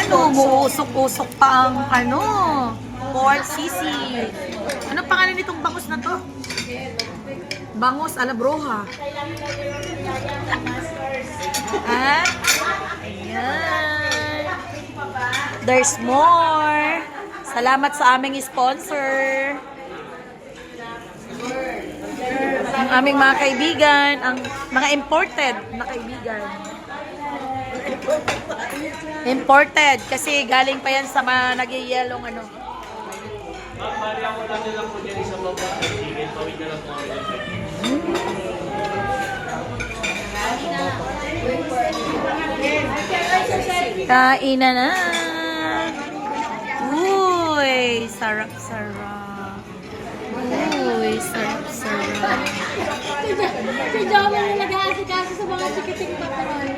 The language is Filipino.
umuusok-usok pa ang ano, pork sisig. Ano pangalan nitong bangus na to? Bangus ala broha. At, ayan. There's more. Salamat sa aming sponsor. Ang aming mga kaibigan, ang mga imported na kaibigan. Imported kasi galing pa yan sa mga nag-yelong ano. Kain na. Uy, sarap-sarap. Uy, sarap-sarap. Si Jomar na nag-aasikaso sa mga chikiting paparoy.